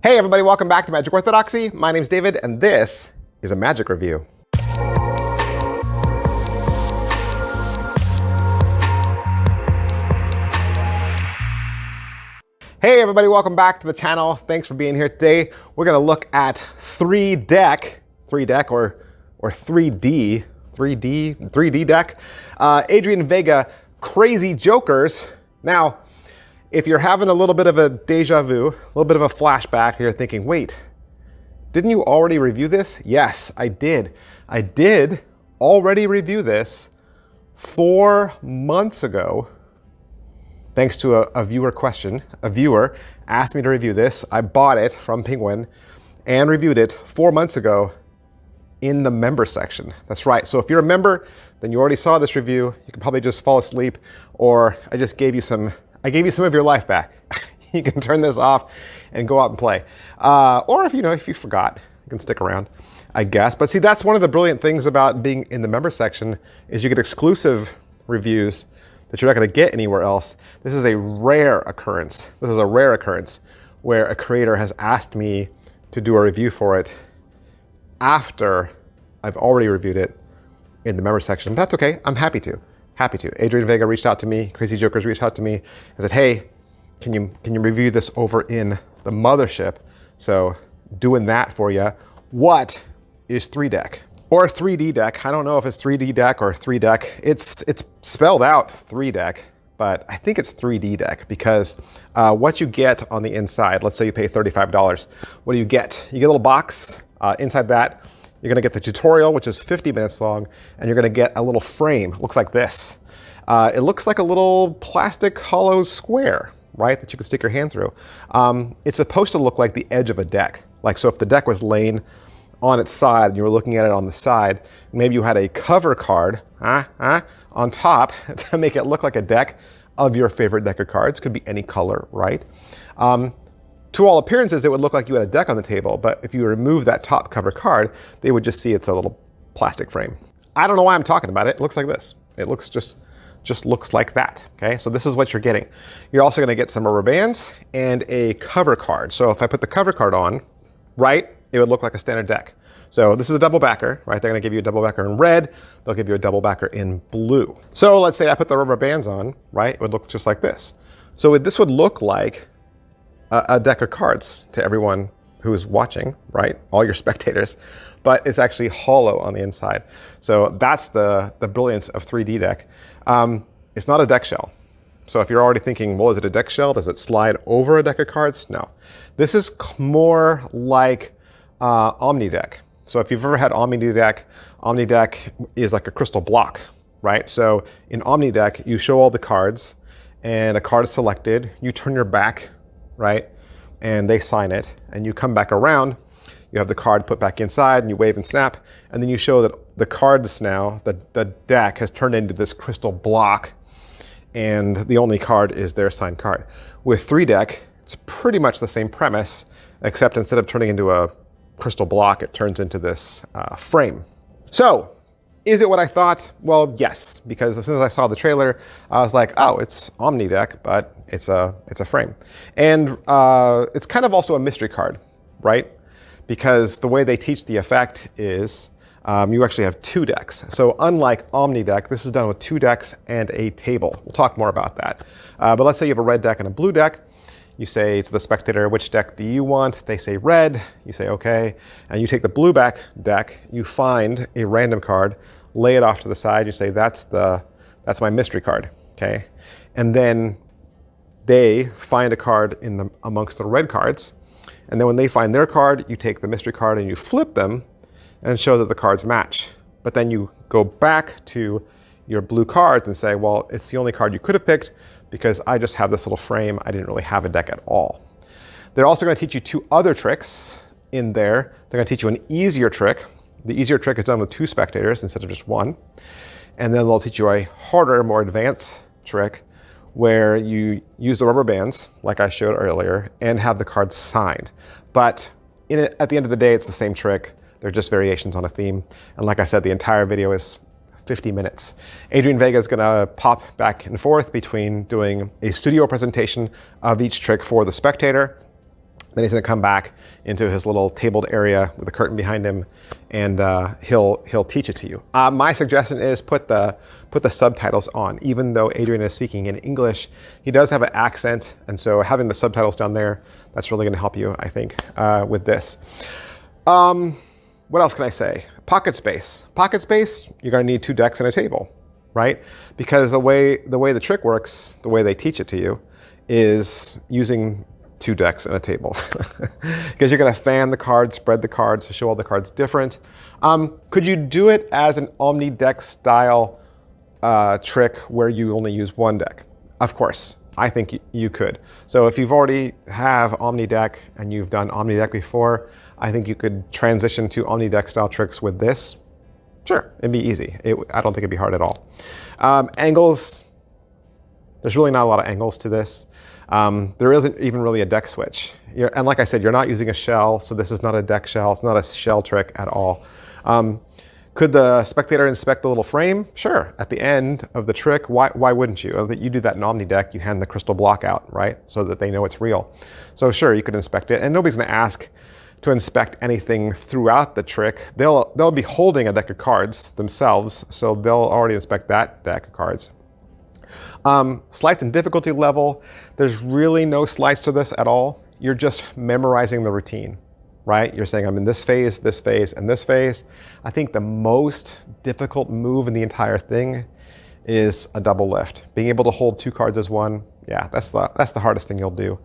Hey everybody, welcome back to Magic Orthodoxy. My name's David, and this is a magic review. Hey everybody, welcome back to the channel. Thanks for being here today. We're gonna look at 3D deck or 3D deck. Adrian Vega, Crazy Jokers. Now, if you're having a little bit of a deja vu, a little bit of a flashback, and you're thinking, wait, didn't you already review this? Yes, I did. I did already review this 4 months ago. Thanks to a viewer question. A viewer asked me to review this. I bought it from Penguin and reviewed it 4 months ago in the member section. That's right. So if you're a member, then you already saw this review. You can probably just fall asleep, or I just gave you some of your life back. You can turn this off and go out and play. Or if you forgot, you can stick around, I guess. But see, that's one of the brilliant things about being in the member section is you get exclusive reviews that you're not going to get anywhere else. This is a rare occurrence. This is a rare occurrence where a creator has asked me to do a review for it after I've already reviewed it in the member section. That's okay. I'm happy to. Happy to. Adrian Vega reached out to me. Crazy Jokers reached out to me and said, "Hey, can you review this over in the mothership?" So doing that for you. What is 3 deck or 3D deck? I don't know if it's 3D deck or 3 deck. It's spelled out 3 deck, but I think it's 3D deck because what you get on the inside. Let's say you pay $35. What do you get? You get a little box. Inside that, you're going to get the tutorial, which is 50 minutes long, and you're going to get a little frame. It looks like this. It looks like a little plastic hollow square, right, that you can stick your hand through. It's supposed to look like the edge of a deck. Like, so if the deck was laying on its side and you were looking at it on the side, maybe you had a cover card on top to make it look like a deck of your favorite deck of cards. Could be any color, right? To all appearances, it would look like you had a deck on the table, but if you remove that top cover card, they would just see it's a little plastic frame. I don't know why I'm talking about it. It looks like this. It looks just looks like that, okay? So this is what you're getting. You're also gonna get some rubber bands and a cover card. So if I put the cover card on, right, it would look like a standard deck. So this is a double backer, right? They're gonna give you a double backer in red. They'll give you a double backer in blue. So let's say I put the rubber bands on, right? It would look just like this. So this would look like a deck of cards to everyone who's watching, right? All your spectators, but it's actually hollow on the inside. So that's the brilliance of 3D deck. It's not a deck shell. So if you're already thinking, well, is it a deck shell? Does it slide over a deck of cards? No. This is more like Omni deck. So if you've ever had Omni deck is like a crystal block, right? So in Omni deck, you show all the cards and a card is selected, you turn your back, right? And they sign it, and you come back around, you have the card put back inside, and you wave and snap, and then you show that the cards now, the deck has turned into this crystal block, and the only card is their signed card. With 3 deck, it's pretty much the same premise, except instead of turning into a crystal block, it turns into this frame. So, is it what I thought? Well, yes, because as soon as I saw the trailer, I was like, oh, it's Omni deck, but it's a frame. And it's kind of also a mystery card, right? Because the way they teach the effect is you actually have 2 decks. So unlike Omni deck, this is done with 2 decks and a table. We'll talk more about that. But let's say you have a red deck and a blue deck. You say to the spectator, which deck do you want? They say red. You say, okay. And you take the blue back deck, you find a random card, lay it off to the side. You say, that's my mystery card, okay? And then they find a card amongst the red cards. And then when they find their card, you take the mystery card and you flip them and show that the cards match. But then you go back to your blue cards and say, well, it's the only card you could have picked because I just have this little frame. I didn't really have a deck at all. They're also going to teach you 2 other tricks in there. They're going to teach you an easier trick. The easier trick is done with 2 spectators instead of just 1. And then they'll teach you a harder, more advanced trick where you use the rubber bands, like I showed earlier, and have the cards signed. But at the end of the day, it's the same trick. They're just variations on a theme. And like I said, the entire video is 50 minutes. Adrian Vega is gonna pop back and forth between doing a studio presentation of each trick for the spectator Then he's going to come back into his little tabled area with a curtain behind him, and he'll teach it to you. My suggestion is put the subtitles on. Even though Adrian is speaking in English, he does have an accent, and so having the subtitles down there, that's really going to help you, I think, with this. What else can I say? Pocket space. Pocket space, you're going to need 2 decks and a table, right? Because the way the trick works, the way they teach it to you, is using 2 decks and a table. Because you're going to fan the cards, spread the cards to show all the cards different. Could you do it as an omni-deck style trick where you only use 1 deck? Of course, I think you could. So if you've already have omni-deck and you've done omni-deck before, I think you could transition to omni-deck style tricks with this. Sure, it'd be easy. I don't think it'd be hard at all. Angles, there's really not a lot of angles to this. There isn't even really a deck switch. And like I said, you're not using a shell, so this is not a deck shell. It's not a shell trick at all. Could the spectator inspect the little frame? Sure. At the end of the trick, why wouldn't you? You do that in Omni-Deck, you hand the crystal block out, right? So that they know it's real. So sure, you could inspect it. And nobody's going to ask to inspect anything throughout the trick. They'll be holding a deck of cards themselves, so they'll already inspect that deck of cards. Slides and difficulty level, there's really no slides to this at all. You're just memorizing the routine, right? You're saying, I'm in this phase, and this phase. I think the most difficult move in the entire thing is a double lift. Being able to hold 2 cards as one, yeah, that's the hardest thing you'll do.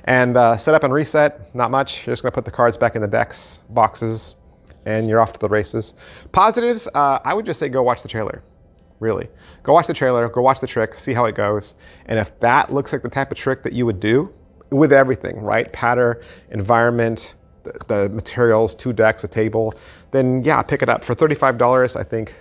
And set up and reset, not much. You're just gonna put the cards back in the decks, boxes, and you're off to the races. Positives, I would just say go watch the trailer. Really. Go watch the trailer, go watch the trick, see how it goes. And if that looks like the type of trick that you would do with everything, right? Pattern, environment, the materials, 2 decks, a table, then yeah, pick it up. For $35, I think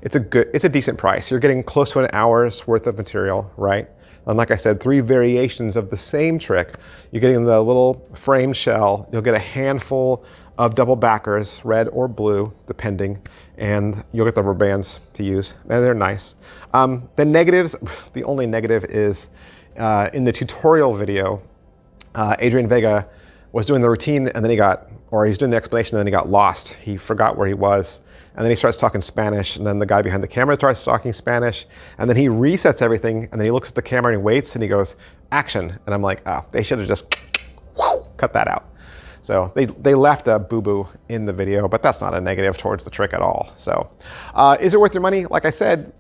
it's a decent price. You're getting close to an hour's worth of material, right? And like I said, 3 variations of the same trick. You're getting the little frame shell. You'll get a handful of double backers, red or blue, depending, and you'll get the rubber bands to use, and they're nice. The negatives, the only negative is in the tutorial video, Adrian Vega was doing the routine, and then he's doing the explanation, and then he got lost. He forgot where he was, and then he starts talking Spanish, and then the guy behind the camera starts talking Spanish, and then he resets everything, and then he looks at the camera and he waits, and he goes, action. And I'm like, oh, they should have just cut that out. So they left a boo-boo in the video, but that's not a negative towards the trick at all. So is it worth your money? Like I said,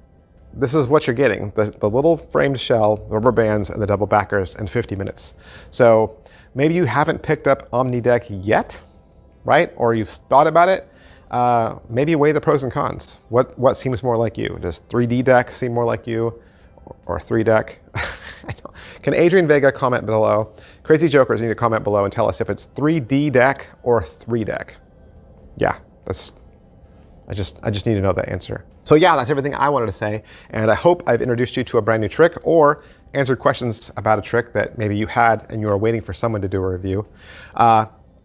this is what you're getting. The little framed shell, the rubber bands, and the double backers in 50 minutes. So maybe you haven't picked up Omni-Deck yet, right? Or you've thought about it. Maybe weigh the pros and cons. What seems more like you? Does 3D deck seem more like you? Or 3 deck? Can Adrian Vega comment below? Crazy Jokers need to comment below and tell us if it's 3D deck or 3 deck. Yeah, I just need to know that answer. So yeah, that's everything I wanted to say. And I hope I've introduced you to a brand new trick or answered questions about a trick that maybe you had and you are waiting for someone to do a review.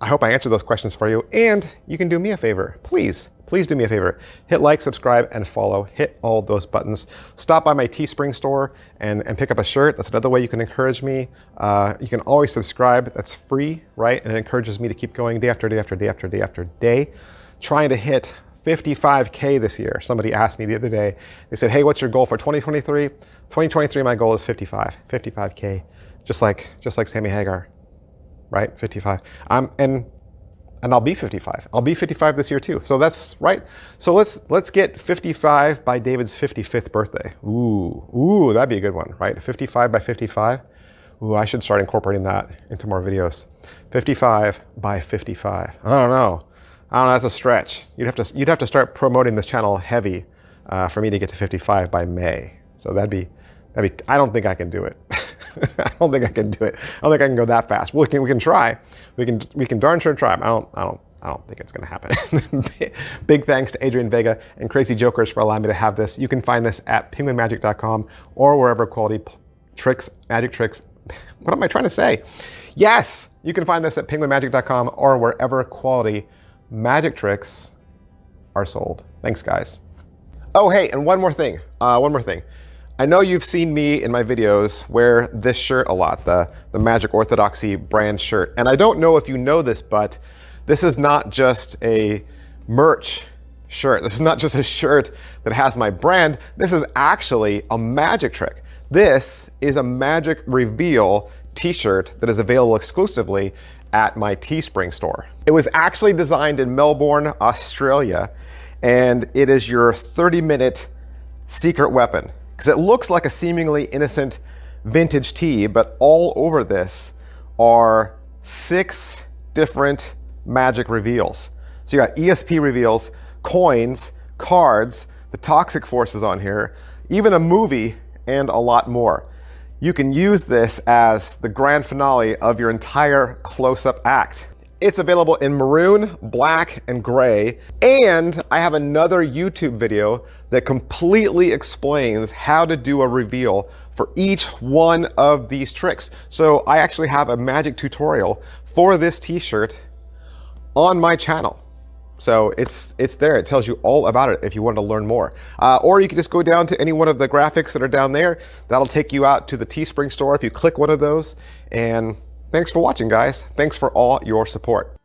I hope I answered those questions for you, and you can do me a favor. Please do me a favor. Hit like, subscribe, and follow. Hit all those buttons. Stop by my Teespring store and pick up a shirt. That's another way you can encourage me. You can always subscribe. That's free, right? And it encourages me to keep going day after day after day after day after day, trying to hit 55K this year. Somebody asked me the other day, they said, hey, what's your goal for 2023? 2023, my goal is 55K, just like Sammy Hagar. Right, 55. And I'll be 55. I'll be 55 this year too. So that's right. So let's get 55 by David's 55th birthday. Ooh, that'd be a good one, right? 55 by 55. Ooh, I should start incorporating that into more videos. 55 by 55. I don't know. That's a stretch. You'd have to start promoting this channel heavy for me to get to 55 by May. So that'd be. I don't think I can do it. I don't think I can do it. I don't think I can go that fast. We can try. We can darn sure try. But I don't think it's going to happen. Big thanks to Adrian Vega and Crazy Jokers for allowing me to have this. You can find this at penguinmagic.com or wherever quality tricks, magic tricks. What am I trying to say? Yes, you can find this at penguinmagic.com or wherever quality magic tricks are sold. Thanks, guys. Oh, hey, and one more thing. I know you've seen me in my videos wear this shirt a lot, the Magic Orthodoxy brand shirt. And I don't know if you know this, but this is not just a merch shirt. This is not just a shirt that has my brand. This is actually a magic trick. This is a magic reveal t-shirt that is available exclusively at my Teespring store. It was actually designed in Melbourne, Australia, and it is your 30-minute secret weapon. Because it looks like a seemingly innocent vintage tee, but all over this are 6 different magic reveals. So you got ESP reveals, coins, cards, the toxic forces on here, even a movie, and a lot more. You can use this as the grand finale of your entire close-up act. It's available in maroon, black, and gray. And I have another YouTube video that completely explains how to do a reveal for each one of these tricks. So I actually have a magic tutorial for this t-shirt on my channel. So it's there. It tells you all about it if you want to learn more. Or you can just go down to any one of the graphics that are down there. That'll take you out to the Teespring store if you click one of those. And thanks for watching, guys. Thanks for all your support.